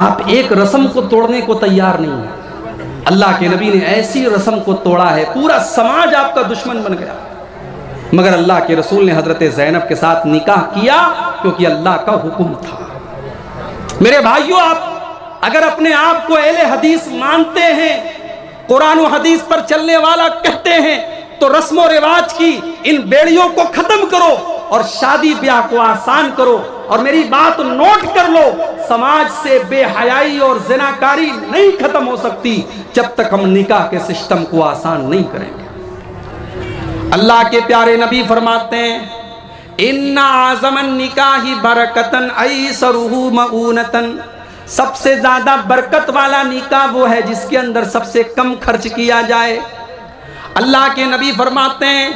आप एक रस्म को तोड़ने को तैयार नहीं है। अल्लाह के नबी ने ऐसी रस्म को तोड़ा है, पूरा समाज आपका दुश्मन बन गया, मगर अल्लाह के रसूल ने हजरत ज़ैनब के साथ निकाह किया क्योंकि अल्लाह का हुक्म था। मेरे भाइयों, आप अगर अपने आप को अहले हदीस मानते हैं, कुरान और हदीस पर चलने वाला कहते हैं, तो रस्म और रिवाज की इन बेड़ियों को खत्म करो और शादी ब्याह को आसान करो। और मेरी बात नोट कर लो, समाज से बेहयाई और ज़िनाकारी नहीं खत्म हो सकती जब तक हम निकाह के सिस्टम को आसान नहीं करेंगे। अल्लाह के प्यारे नबी फरमाते हैं, इन्ना आज़मन निकाही बरकतन ऐसरुहु मऊनतन, सबसे ज्यादा बरकत वाला निकाह वो है जिसके अंदर सबसे कम खर्च किया जाए। अल्लाह के नबी फरमाते हैं,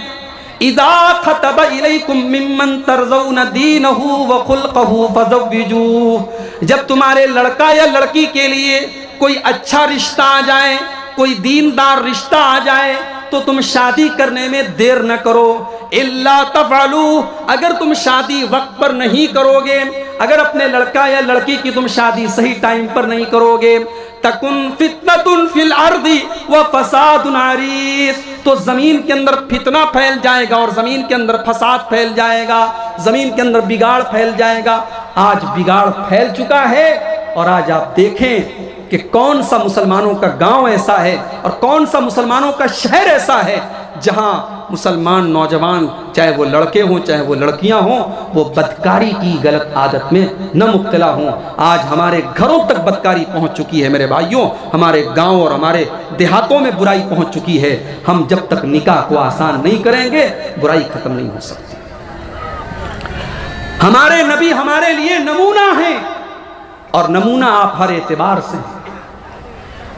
इज़ा खतब इलैकुम मिम्मन तरज़ौन दीनहु व खुल्क़हु फज़व्विजूह, जब तुम्हारे लड़का या लड़की के लिए कोई अच्छा रिश्ता आ जाए, कोई दीनदार रिश्ता आ जाए, तो तुम शादी करने में देर न करो। इल्ला तफ़अलू, अगर तुम शादी वक्त पर नहीं करोगे, अगर अपने लड़का या लड़की की तुम शादी सही टाइम पर नहीं करोगे, तकुन फितनतुन फिल अर्दी व फसादुन अरीस, तो जमीन के अंदर फितना फैल जाएगा और जमीन के अंदर फसाद फैल जाएगा, जमीन के अंदर बिगाड़ फैल जाएगा। आज बिगाड़ फैल चुका है और आज आप देखें कि कौन सा मुसलमानों का गांव ऐसा है और कौन सा मुसलमानों का शहर ऐसा है जहां मुसलमान नौजवान, चाहे वो लड़के हों चाहे वो लड़कियां हों, वो बदकारी की गलत आदत में न मुब्तला हों। आज हमारे घरों तक बदकारी पहुंच चुकी है मेरे भाइयों, हमारे गांव और हमारे देहातों में बुराई पहुंच चुकी है। हम जब तक निकाह को आसान नहीं करेंगे, बुराई खत्म नहीं हो सकती। हमारे नबी हमारे लिए नमूना है और नमूना आप हर एतबार से हैं।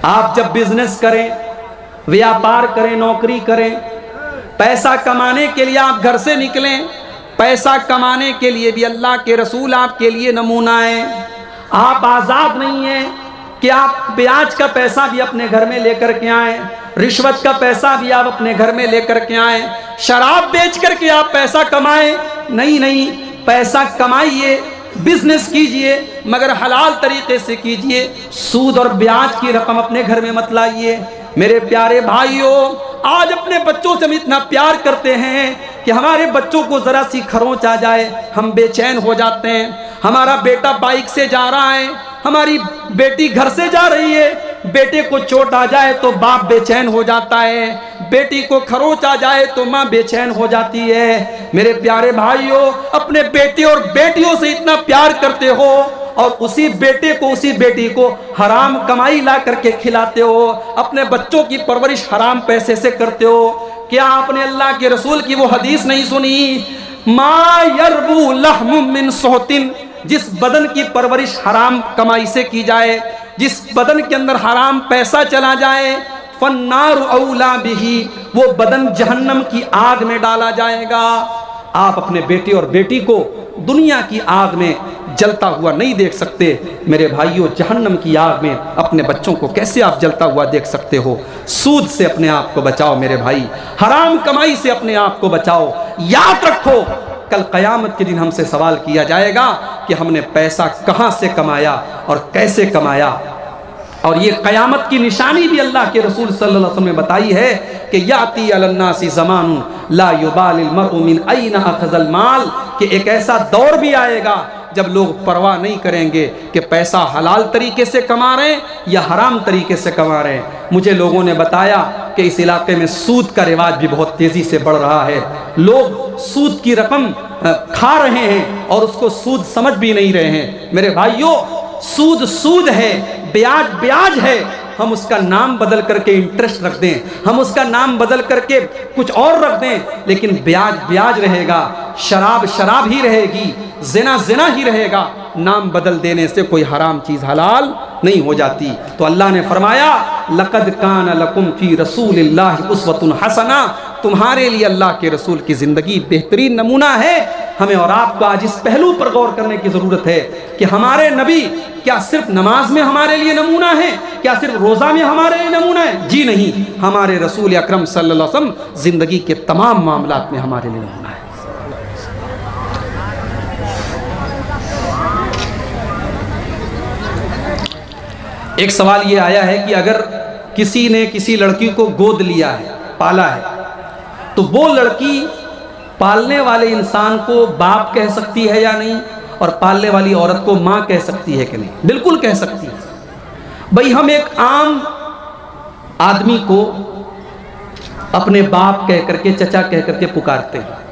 आप जब बिजनेस करें, व्यापार करें, नौकरी करें, पैसा कमाने के लिए आप घर से निकलें, पैसा कमाने के लिए भी अल्लाह के रसूल आपके लिए नमूना है। आप आज़ाद नहीं हैं कि आप ब्याज का पैसा भी अपने घर में लेकर के आएँ, रिश्वत का पैसा भी आप अपने घर में लेकर के आएँ, शराब बेच करके आप पैसा कमाएं। नहीं नहीं, पैसा कमाइए, बिजनेस कीजिए, मगर हलाल तरीके से कीजिए। सूद और ब्याज की रकम अपने घर में मत लाइए। मेरे प्यारे भाइयों, आज अपने बच्चों से हम इतना प्यार करते हैं कि हमारे बच्चों को जरा सी खरोंच आ जाए हम बेचैन हो जाते हैं। हमारा बेटा बाइक से जा रहा है, हमारी बेटी घर से जा रही है, बेटे को चोट आ जाए तो बाप बेचैन हो जाता है, बेटी को खरोंच आ जाए तो माँ बेचैन हो जाती है। मेरे प्यारे भाइयों, अपने बेटे और बेटियों से इतना प्यार करते हो और उसी बेटे को, उसी बेटी को हराम कमाई ला करके खिलाते हो, अपने बच्चों की परवरिश हराम पैसे से करते हो। क्या आपने अल्लाह के रसूल की वो हदीस नहीं सुनी, मा यरबू लहमु मिन सोहतिन, जिस बदन की परवरिश हराम कमाई से की जाए, जिस बदन के अंदर हराम पैसा चला जाए, फन्नार औला बिही, वो बदन जहन्नम की आग में डाला जाएगा। आप अपने बेटे और बेटी को दुनिया की आग में जलता हुआ नहीं देख सकते। मेरे भाइयों, जहन्नम की आग में अपने बच्चों को कैसे आप जलता हुआ देख सकते हो? सूद से अपने आप को बचाओ मेरे भाई, हराम कमाई से अपने आप को बचाओ। याद रखो, कल क़यामत के दिन हमसे सवाल किया जाएगा कि हमने पैसा कहाँ से कमाया और कैसे कमाया। और ये क़यामत की निशानी भी अल्लाह के रसूल सल्लल्लाहु अलैहि वसल्लम ने बताई है कि याती अलन्नासी ज़मानुन ला युबालिल मर्उ मिन ऐना अख़ज़ल माल, कि एक ऐसा दौर भी आएगा जब लोग परवाह नहीं करेंगे कि पैसा हलाल तरीके से कमा रहे हैं या हराम तरीके से कमा रहे हैं। मुझे लोगों ने बताया कि इस इलाके में सूद का रिवाज भी बहुत तेज़ी से बढ़ रहा है। लोग सूद की रकम खा रहे हैं और उसको सूद समझ भी नहीं रहे हैं। मेरे भाइयों, सूद सूद है, ब्याज ब्याज है। हम उसका नाम बदल करके इंटरेस्ट रख दें, हम उसका नाम बदल करके कुछ और रख दें, लेकिन ब्याज ब्याज रहेगा, शराब शराब ही रहेगी, ज़िना ज़िना ही रहेगा। नाम बदल देने से कोई हराम चीज़ हलाल नहीं हो जाती। तो अल्लाह ने फरमाया, लक़द कान लकुम फ़ी रसूलिल्लाहि उस्वतुन हसना, तुम्हारे लिए अल्लाह के रसूल की ज़िंदगी बेहतरीन नमूना है। हमें और आपको आज इस पहलू पर गौर करने की ज़रूरत है कि हमारे नबी क्या सिर्फ नमाज में हमारे लिए नमूना है, क्या सिर्फ रोज़ा में हमारे लिए नमूना है? जी नहीं, हमारे रसूल अकरम सल्लल्लाहु अलैहि वसल्लम ज़िंदगी के तमाम मामलात में हमारे लिए नमूना है। एक सवाल ये आया है कि अगर किसी ने किसी लड़की को गोद लिया है, पाला है, तो वो लड़की पालने वाले इंसान को बाप कह सकती है या नहीं, और पालने वाली औरत को माँ कह सकती है कि नहीं? बिल्कुल कह सकती है। भाई हम एक आम आदमी को अपने बाप कह करके, चचा कह करके पुकारते हैं।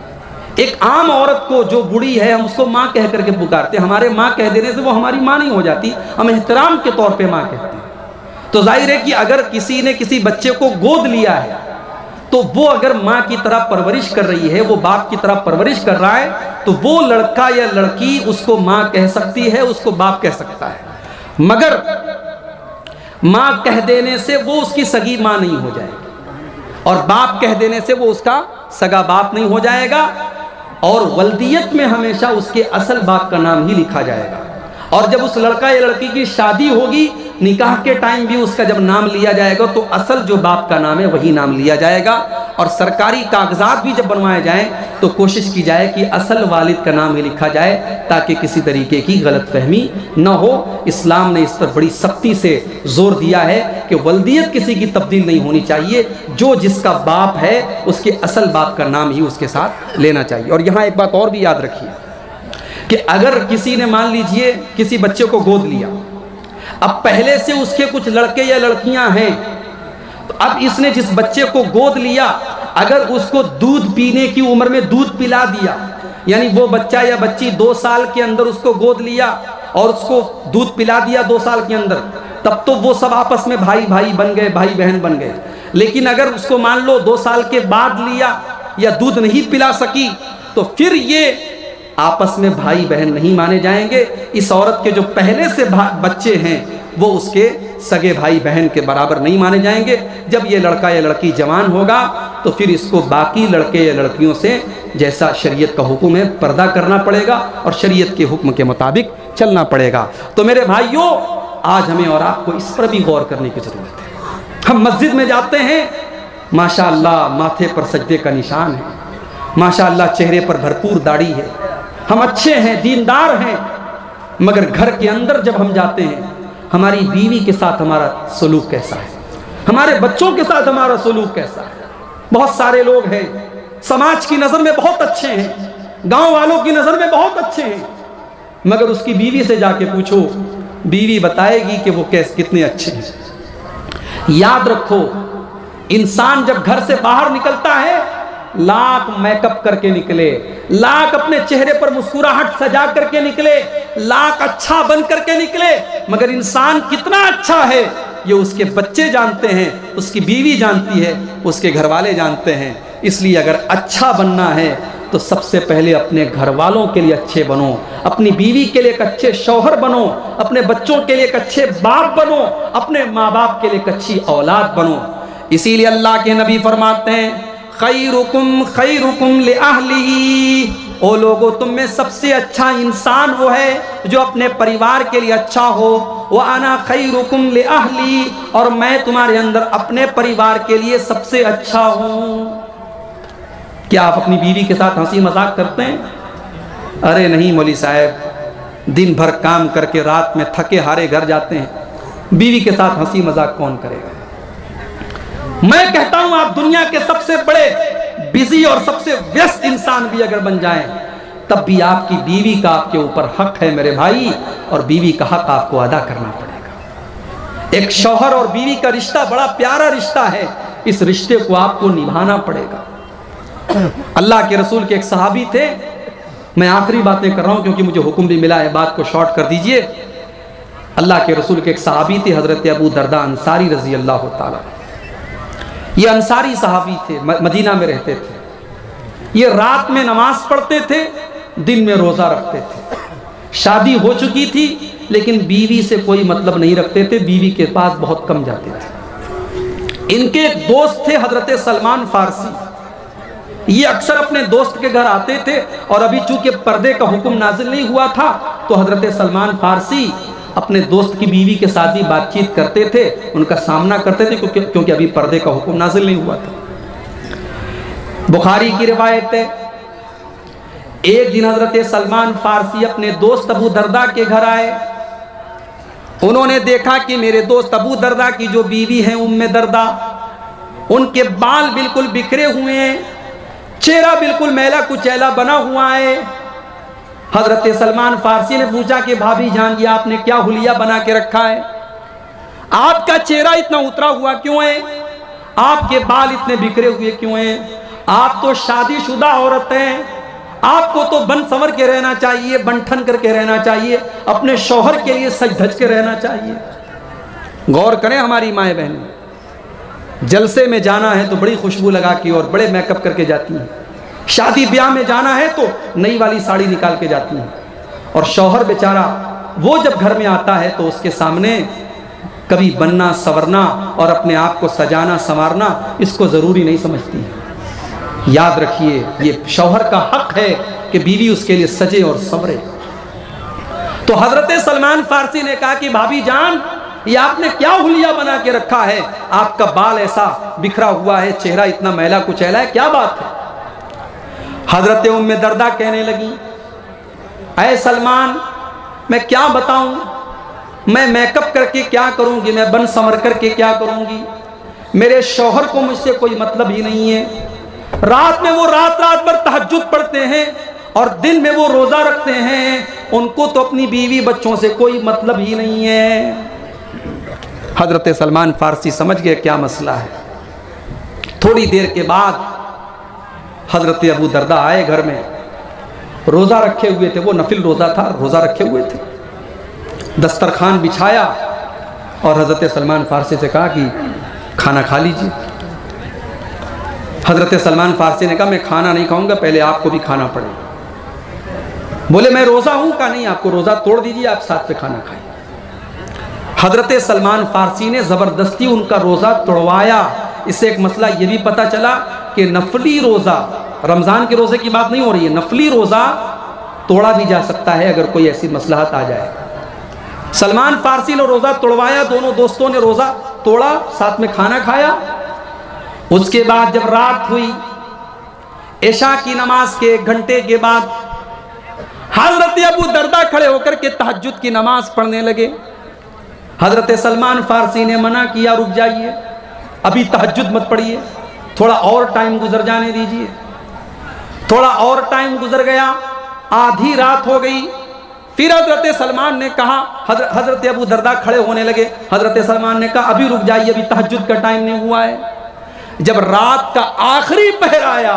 एक आम औरत को जो बूढ़ी है हम उसको माँ कह करके पुकारते हैं। हमारे माँ कह देने से वो हमारी माँ नहीं हो जाती, हम एहतराम के तौर पे माँ कहते हैं। तो जाहिर है कि अगर किसी ने किसी बच्चे को गोद लिया है तो वो अगर माँ की तरह परवरिश कर रही है, वो बाप की तरह परवरिश कर रहा है, तो वो लड़का या लड़की उसको माँ कह सकती है, उसको बाप कह सकता है। मगर माँ कह देने से वो उसकी सगी माँ नहीं हो जाएगी, और बाप कह देने से वो उसका सगा बाप नहीं हो जाएगा, और वल्दियत में हमेशा उसके असल बाप का नाम ही लिखा जाएगा। और जब उस लड़का या लड़की की शादी होगी, निकाह के टाइम भी उसका जब नाम लिया जाएगा तो असल जो बाप का नाम है वही नाम लिया जाएगा। और सरकारी कागजात भी जब बनवाए जाएं तो कोशिश की जाए कि असल वालिद का नाम ही लिखा जाए, ताकि किसी तरीके की गलतफहमी न हो। इस्लाम ने इस पर बड़ी सख्ती से जोर दिया है कि वल्दियत किसी की तब्दील नहीं होनी चाहिए, जो जिसका बाप है उसके असल बाप का नाम ही उसके साथ लेना चाहिए। और यहाँ एक बात और भी याद रखिए कि अगर किसी ने मान लीजिए किसी बच्चे को गोद लिया, अब पहले से उसके कुछ लड़के या लड़कियां हैं, तो अब इसने जिस बच्चे को गोद लिया अगर उसको दूध पीने की उम्र में दूध पिला दिया, यानी वो बच्चा या बच्ची 2 साल के अंदर उसको गोद लिया और उसको दूध पिला दिया 2 साल के अंदर, तब तो वो सब आपस में भाई भाई बन गए, भाई बहन बन गए। लेकिन अगर उसको मान लो 2 साल के बाद लिया या दूध नहीं पिला सकी, तो फिर ये आपस में भाई बहन नहीं माने जाएंगे। इस औरत के जो पहले से बच्चे हैं वो उसके सगे भाई बहन के बराबर नहीं माने जाएंगे। जब ये लड़का या लड़की जवान होगा तो फिर इसको बाकी लड़के या लड़कियों से जैसा शरीयत का हुक्म है पर्दा करना पड़ेगा और शरीयत के हुक्म के मुताबिक चलना पड़ेगा। तो मेरे भाइयों, आज हमें और आपको इस पर भी गौर करने की ज़रूरत है। हम मस्जिद में जाते हैं, माशाअल्लाह माथे पर सजदे का निशान है, माशाअल्लाह चेहरे पर भरपूर दाढ़ी है, हम अच्छे हैं, दीनदार हैं, मगर घर के अंदर जब हम जाते हैं हमारी बीवी के साथ हमारा सलूक कैसा है, हमारे बच्चों के साथ हमारा सलूक कैसा है। बहुत सारे लोग हैं समाज की नज़र में बहुत अच्छे हैं, गांव वालों की नज़र में बहुत अच्छे हैं, मगर उसकी बीवी से जाके पूछो, बीवी बताएगी कि वो कितने अच्छे हैं। याद रखो, इंसान जब घर से बाहर निकलता है लाख मेकअप करके निकले, लाख अपने चेहरे पर मुस्कुराहट सजा करके निकले, लाख अच्छा बन करके निकले, मगर इंसान कितना अच्छा है ये उसके बच्चे जानते हैं, उसकी बीवी जानती है, उसके घर वाले जानते हैं। इसलिए अगर अच्छा बनना है तो सबसे पहले अपने घर वालों के लिए अच्छे बनो, अपनी बीवी के लिए एक अच्छे शौहर बनो, अपने बच्चों के लिए एक अच्छे बाप बनो, अपने माँ बाप के लिए एक अच्छी औलाद बनो। इसीलिए अल्लाह के नबी फरमाते हैं, खैरुकुम लिअहलिही, ओ लोगों तुम में सबसे अच्छा इंसान वो है जो अपने परिवार के लिए अच्छा हो। व अना खैरुकुम लिअहली, और मैं तुम्हारे अंदर अपने परिवार के लिए सबसे अच्छा हूँ। क्या आप अपनी बीवी के साथ हंसी मजाक करते हैं? अरे नहीं मौली साहब, दिन भर काम करके रात में थके हारे घर जाते हैं, बीवी के साथ हंसी मजाक कौन करेगा? मैं कहता हूं आप दुनिया के सबसे बड़े बिजी और सबसे व्यस्त इंसान भी अगर बन जाएं, तब भी आपकी बीवी का आपके ऊपर हक है मेरे भाई, और बीवी का हक आपको अदा करना पड़ेगा। एक शौहर और बीवी का रिश्ता बड़ा प्यारा रिश्ता है, इस रिश्ते को आपको निभाना पड़ेगा। अल्लाह के रसूल के एक सहाबी थे, मैं आखिरी बातें कर रहा हूं क्योंकि मुझे हुक्म भी मिला है, बात को शॉर्ट कर दीजिए। अल्लाह के रसूल के एक सहाबी थे, हजरत अबू दरदा अंसारी रजी अल्लाह ताला। ये अंसारी सहाबी थे, मदीना में रहते थे। ये रात में नमाज पढ़ते थे, दिन में रोज़ा रखते थे। शादी हो चुकी थी लेकिन बीवी से कोई मतलब नहीं रखते थे, बीवी के पास बहुत कम जाते थे। इनके एक दोस्त थे हजरत सलमान फारसी, ये अक्सर अपने दोस्त के घर आते थे, और अभी चूंकि पर्दे का हुक्म नाजिल नहीं हुआ था तो हजरत सलमान फारसी अपने दोस्त की बीवी के साथ भी बातचीत करते थे, उनका सामना करते थे, क्योंकि अभी पर्दे का हुक्म नाजिल नहीं हुआ था। बुखारी की रिवायत है, एक दिन हजरत सलमान फारसी अपने दोस्त अबू दरदा के घर आए, उन्होंने देखा कि मेरे दोस्त अबू दरदा की जो बीवी है उम्मे दरदा, उनके बाल बिल्कुल बिखरे हुए हैं, चेहरा बिल्कुल मैला कुचैला बना हुआ है। हजरत सलमान फारसी ने पूछा कि भाभी जान, ये आपने क्या हुलिया बना के रखा है? आपका चेहरा इतना उतरा हुआ क्यों है? आपके बाल इतने बिखरे हुए क्यों हैं? आप तो शादीशुदा औरत हैं, आपको तो बन संवर के रहना चाहिए, बंठन करके रहना चाहिए, अपने शौहर के लिए सज धज के रहना चाहिए। गौर करें हमारी माएँ बहनें, जलसे में जाना है तो बड़ी खुशबू लगा के और बड़े मेकअप करके जाती हैं, शादी ब्याह में जाना है तो नई वाली साड़ी निकाल के जाती हैं, और शौहर बेचारा वो जब घर में आता है तो उसके सामने कभी बनना संवरना और अपने आप को सजाना संवारना इसको ज़रूरी नहीं समझती। याद रखिए, ये शौहर का हक है कि बीवी उसके लिए सजे और संवरे। तो हजरत सलमान फारसी ने कहा कि भाभी जान, ये आपने क्या हुलिया बना के रखा है? आपका बाल ऐसा बिखरा हुआ है, चेहरा इतना मैला कुचैला है, क्या बात है? हजरत उम्मे दरदा कहने लगी, ऐ सलमान, मैं क्या बताऊं, मैं मेकअप करके क्या करूंगी, मैं बन संवर करके क्या करूंगी? मेरे शौहर को मुझसे कोई मतलब ही नहीं है। रात में वो रात भर तहज्जुद पढ़ते हैं और दिन में वो रोजा रखते हैं, उनको तो अपनी बीवी बच्चों से कोई मतलब ही नहीं है। हजरत सलमान फारसी समझ गए क्या मसला है। थोड़ी देर के बाद हजरत अबू दरदा आए घर में, रोजा रखे हुए थे, वो नफिल रोजा था, रोजा रखे हुए थे। दस्तरखान बिछाया और हजरत सलमान फारसी से कहा कि खाना खा लीजिए। हजरत सलमान फारसी ने कहा मैं खाना नहीं खाऊंगा, पहले आपको भी खाना पड़ेगा। बोले मैं रोजा हूं? का नहीं, आपको रोजा तोड़ दीजिए, आप साथ में खाना खाइए। हजरत सलमान फारसी ने ज़बरदस्ती उनका रोज़ा तोड़वाया। इससे एक मसला ये भी पता चला कि नफली रोज़ा, रमज़ान के रोज़े की बात नहीं हो रही है, नफली रोज़ा तोड़ा भी जा सकता है अगर कोई ऐसी मसलहत आ जाए। सलमान फारसी ने रोज़ा तोड़वाया, दोनों दोस्तों ने रोज़ा तोड़ा, साथ में खाना खाया। उसके बाद जब रात हुई, इशा की नमाज के 1 घंटे के बाद हजरत अबू दरदा खड़े होकर के तहज्जुद की नमाज पढ़ने लगे। हजरत सलमान फारसी ने मना किया, रुक जाइए, अभी तहज्जुद मत पढ़िए, थोड़ा और टाइम गुजर जाने दीजिए। थोड़ा और टाइम गुजर गया, आधी रात हो गई। फिर हजरत सलमान ने कहा, हजरत अबू दरदा खड़े होने लगे। हजरत सलमान ने कहा अभी रुक जाइए, अभी तहज्जुद का टाइम नहीं हुआ है। जब रात का आखिरी पहर आया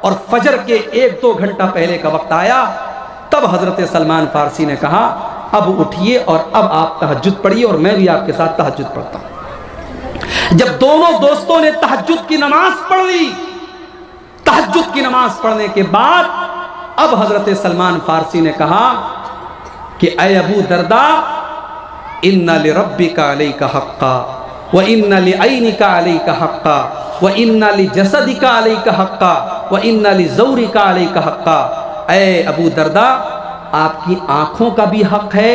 और फजर के 1-2 घंटा पहले का वक्त आया, तब हजरत सलमान फारसी ने कहा अब उठिए और अब आप तहज्जुद पढ़िए और मैं भी आपके साथ तहज्जुद पढ़ता हूं। जब दोनों दोस्तों ने तहज्जुद की नमाज पढ़ ली, तहज्जुद की नमाज पढ़ने के बाद अब हजरत सलमान फारसी ने कहा कि ऐ अबू दरदा, इन्ना लिरब्बिका अलैका हक्का व इन्ना लिअयनिका अलैका हक्का व इन्ना लिजसदिका अलैका हक्का व इन्ना लिज़ौरिका अलैका हक्का। ऐ अबू दरदा, आपकी आँखों का भी हक है,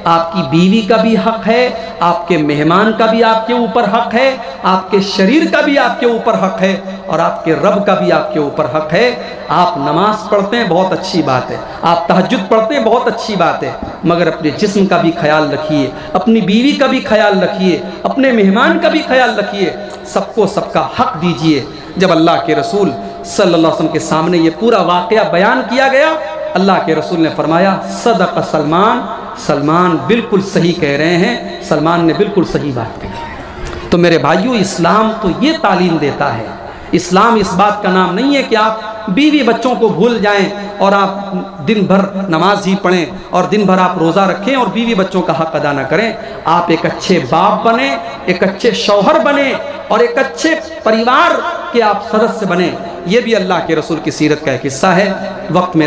आपकी बीवी का भी हक है, आपके मेहमान का भी आपके ऊपर हक है, आपके शरीर का भी आपके ऊपर हक है और आपके रब का भी आपके ऊपर हक है। आप नमाज पढ़ते हैं, बहुत अच्छी बात है, आप तहज्जुद पढ़ते हैं, बहुत अच्छी बात है, मगर अपने जिस्म का भी ख्याल रखिए, अपनी बीवी का भी ख्याल रखिए, अपने मेहमान का भी ख्याल रखिए, सबको सबका हक दीजिए। जब अल्लाह के रसूल सल्लल्लाहु अलैहि वसल्लम के सामने ये पूरा वाक़या बयान किया गया, अल्लाह के रसूल ने फरमाया सदक़ सलमान, सलमान बिल्कुल सही कह रहे हैं, सलमान ने बिल्कुल सही बात कही। तो मेरे भाइयों, इस्लाम तो ये तालीम देता है। इस्लाम इस बात का नाम नहीं है कि आप बीवी बच्चों को भूल जाएं और आप दिन भर नमाज ही पढ़ें और दिन भर आप रोज़ा रखें और बीवी बच्चों का हक अदा ना करें। आप एक अच्छे बाप बने, एक अच्छे शौहर बने और एक अच्छे परिवार के आप सदस्य बने। ये भी अल्लाह के रसूल की सीरत का एक हिस्सा है। वक्त में